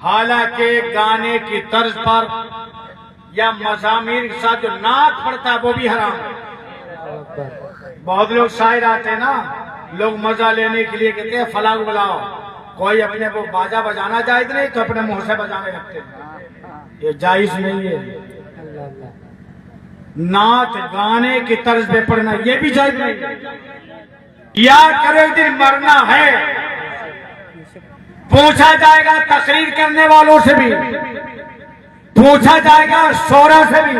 हालांकि गाने की तर्ज पर या मज़ामीर के साथ जो नात पड़ता है वो भी हराम है। बहुत लोग शायर आते हैं ना, लोग मजा लेने के लिए कहते हैं फलां को बुलाओ, कोई अपने को बाजा बजाना जायज नहीं तो अपने मुंह से बजाने लगते हैं, ये जायज नहीं है। नात गाने की तर्ज पे पढ़ना ये भी जायज नहीं है। या करे दिन मरना है, पूछा जाएगा तकरीर करने वालों से भी, पूछा जाएगा शोरा से भी,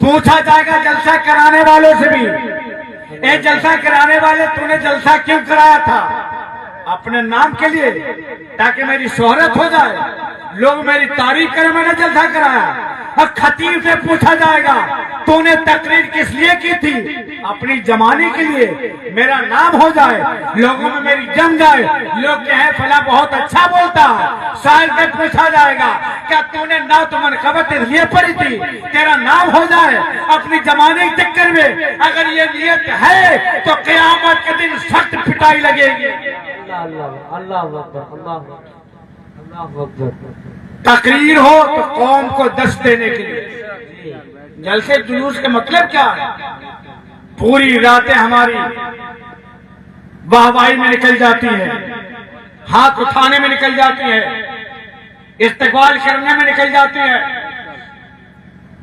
पूछा जाएगा जलसा कराने वालों से भी। ए जलसा कराने वाले, तूने जलसा क्यों कराया था? अपने नाम के लिए, ताकि मेरी शोहरत हो जाए, लोग मेरी तारीफ करें मैंने जलसा कराया। और खतीब से पूछा जाएगा तूने तकरीर किस लिए की थी? अपनी जमाने के लिए, मेरा नाम हो जाए, लोगों में मेरी जम जाए, लोग कहें फला बहुत अच्छा बोलता है। शायर से पूछा जाएगा क्या तूने नात मनक़बत इसलिए पढ़ी थी तेरा नाम हो जाए अपनी जमाने के चक्कर में? अगर ये नियत है तो क़यामत के दिन सख्त पिटाई लगेगी। तकरीर हो तो कौम को दस्त देने के लिए, जलसे जुलूस के मतलब क्या है? पूरी रातें हमारी वाहवाही में निकल जाती है, हाथ उठाने में निकल जाती है, इस्तकबाल करने में निकल जाती है,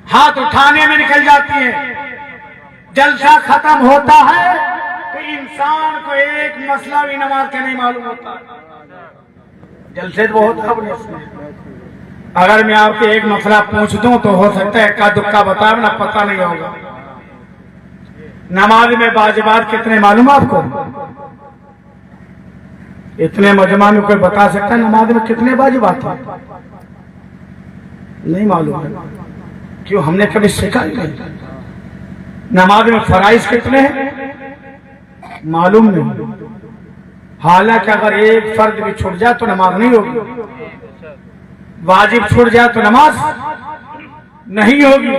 हाथ उठाने में निकल जाती है। जलसा खत्म होता है तो इंसान को एक मसला भी नमाज का नहीं मालूम होता। जलसे तो बहुत खबर। अगर मैं आपको एक मसला पूछ दूं तो हो सकता है इक्का दुक्का बताओ ना, पता नहीं होगा। नमाज में वाजिबात कितने मालूम आपको? इतने मजमा में कोई बता सकता है नमाज में कितने वाजिबात है? नहीं मालूम है। क्यों? हमने कभी सीखा ही नहीं। नमाज में फराइज कितने हैं मालूम नहीं। हालांकि अगर एक फर्ज भी छूट जाए तो नमाज नहीं होगी, वाजिब छूट जाए तो नमाज नहीं होगी,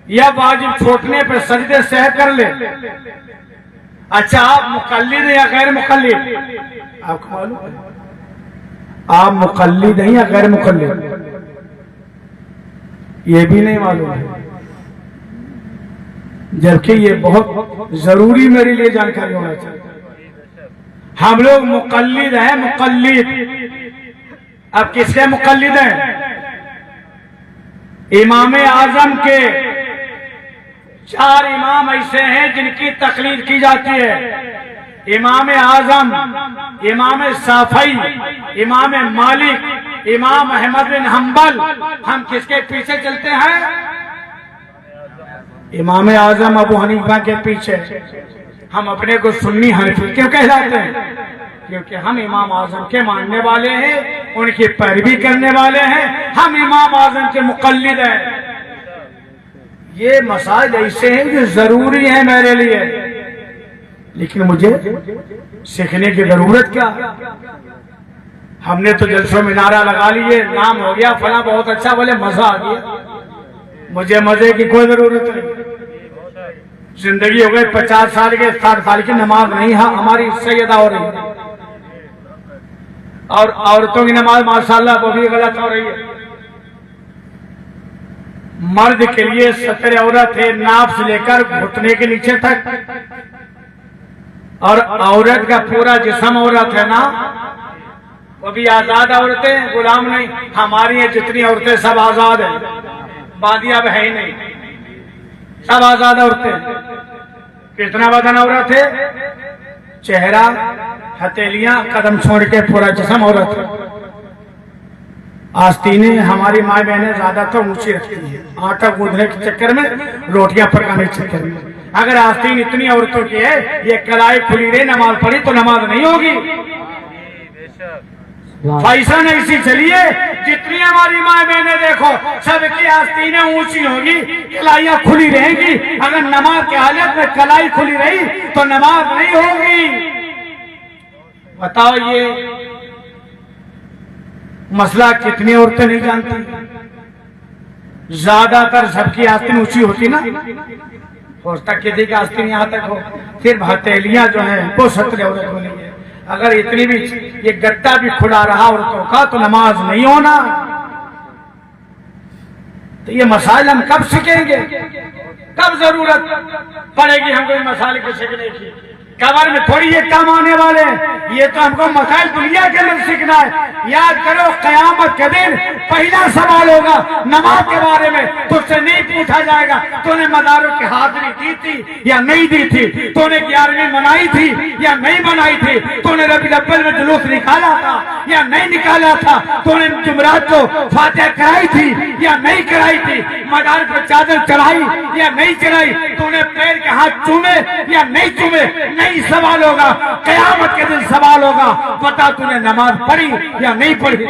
या वाजिब छूटने पर सजदे सह कर ले। अच्छा, आप मुकल्लिद या गैर मुकल्लिद? आपको मालूम है आप मुकल्लिद हैं या गैर मुकल्लिद? ये भी नहीं मालूम है, जबकि ये बहुत जरूरी मेरे लिए जानकारी होना चाहिए। हम लोग मुकल्लिद हैं, मुकल्लिद। अब किसके मुकल्लिद हैं? इमाम आजम के। 4 इमाम ऐसे हैं जिनकी तकलीद की जाती है। इमाम आजम, इमाम शाफई, इमाम मालिक, इमाम अहमद बिन हम्बल। हम किसके पीछे चलते हैं? इमाम आजम अबू हनीफा के पीछे। हम अपने को सुन्नी हनफी क्यों कहलाते हैं? क्योंकि हम इमाम आजम के मानने वाले हैं, उनकी पैरवी करने वाले हैं, हम इमाम आजम के मुकल्लिद हैं। ये मसाइल ऐसे हैं जो जरूरी है मेरे लिए, लेकिन मुझे सीखने की जरूरत क्या? हमने तो जलसों में नारा लगा लिए, नाम हो गया फला बहुत अच्छा, बोले मजा आ गया। मुझे मजे की कोई जरूरत नहीं। जिंदगी हो गई 50 साल के, 60 साल की, नमाज नहीं हमारी सैयदा हो रही है। और औरतों की नमाज माशाल्लाह वो भी गलत हो रही है। मर्द के लिए सतर औरत है, नाप से लेकर घुटने के नीचे तक, और औरत का पूरा जिस्म औरत है ना, वो भी आजाद औरतें, गुलाम नहीं। हमारी जितनी औरतें सब आजाद हैं, बादिया अब है ही नहीं, सब आजाद औरतें। कितना बदन औरत है? चेहरा, हथेलियां, कदम छोड़ के पूरा जिस्म औरत है। आस्तीनें हमारी माँ बहनें ज्यादातर ऊंची रखती है, आटा गूंथने के चक्कर में, रोटियां पकाने के चक्कर में। अगर आस्तीन इतनी औरतों की है, ये कलाई खुली रही, नमाज पढ़ी तो नमाज नहीं होगी। फैशन ऐसी चलिए, जितनी हमारी माँ बहनें देखो सबकी आस्तीनें ऊंची होगी, कलाइयां खुली रहेंगी। अगर नमाज की हालत में कलाई खुली रही तो नमाज नहीं होगी। बताओ ये मसला कितनी औरतें नहीं जानती? ज्यादातर सबकी आस्तीन ऊंची होती ना, सोचता किसी आस्तीन यहाँ तक हो, फिर हथेलियां जो है वो सत्र औरत होनी है। अगर इतनी भी ये गद्दा भी खुला रहा औरतों का तो नमाज नहीं होना। तो ये मसाइल हम कब सीखेंगे, कब जरूरत पड़ेगी हमको इन मसाइल को सीखने की। कबर में थोड़ी ये काम आने वाले, ये तो हमको मसाइल दुनिया के अंदर सीखना है। याद करो कयामत के दिन पहला सवाल होगा नमाज के बारे में, तुझसे नहीं पूछा जाएगा तूने मदारों की हाजिरी दी थी या नहीं दी थी, तूने 11वीं मनाई थी या नहीं मनाई थी, तूने रबी अव्वल में जुलूस निकाला था या नहीं निकाला था, तूने जुमरात को फातिहा कराई थी या नहीं कराई थी, मदार पर चादर चढ़ाई या नहीं चढ़ाई, तूने पैर के हाथ चूमे या नहीं चूमे, नहीं सवाल होगा। कयामत के दिन सवाल होगा, पता तूने नमाज पढ़ी या नहीं पढ़ी।